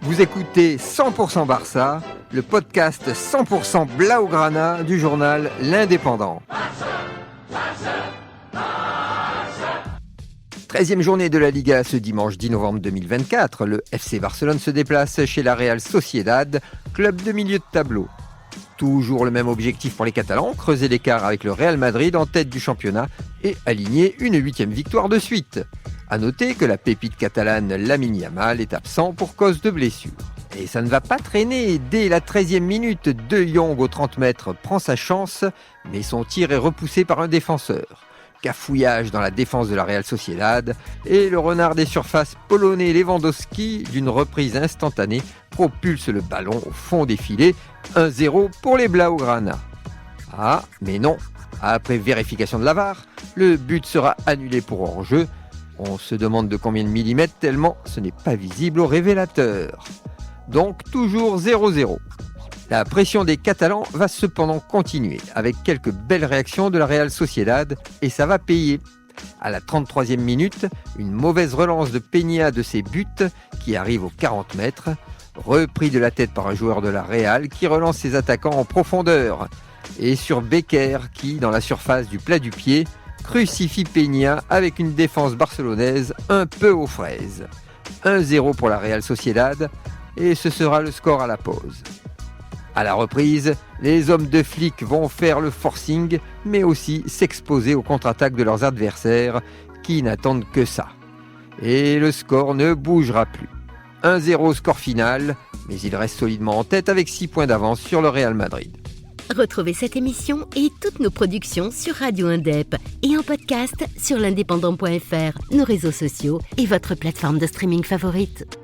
Vous écoutez 100% Barça, le podcast 100% Blaugrana du journal L'Indépendant. 13e journée de la Liga ce dimanche 10 novembre 2024. Le FC Barcelone se déplace chez la Real Sociedad, club de milieu de tableau. Toujours le même objectif pour les Catalans, creuser l'écart avec le Real Madrid en tête du championnat et aligner une 8e victoire de suite. A noter que la pépite catalane Lamine Yamal est absent pour cause de blessure. Et ça ne va pas traîner. Dès la 13e minute, De Jong au 30 mètres prend sa chance, mais son tir est repoussé par un défenseur. Cafouillage dans la défense de la Real Sociedad et le renard des surfaces polonais Lewandowski, d'une reprise instantanée, propulse le ballon au fond des filets. 1-0 pour les Blaugrana. Ah, mais non. Après vérification de la VAR, le but sera annulé pour hors-jeu. On se demande de combien de millimètres tellement ce n'est pas visible au révélateur. Donc toujours 0-0. La pression des Catalans va cependant continuer avec quelques belles réactions de la Real Sociedad et ça va payer. À la 33e minute, une mauvaise relance de Peña de ses buts qui arrive aux 40 mètres, repris de la tête par un joueur de la Real qui relance ses attaquants en profondeur. Et sur Becker qui, dans la surface du plat du pied, crucifie Peña avec une défense barcelonaise un peu aux fraises. 1-0 pour la Real Sociedad et ce sera le score à la pause. À la reprise, les hommes de flic vont faire le forcing, mais aussi s'exposer aux contre-attaques de leurs adversaires qui n'attendent que ça. Et le score ne bougera plus. 1-0 score final, mais il reste solidement en tête avec 6 points d'avance sur le Real Madrid. Retrouvez cette émission et toutes nos productions sur Radio Indep et en podcast sur l'indépendant.fr, nos réseaux sociaux et votre plateforme de streaming favorite.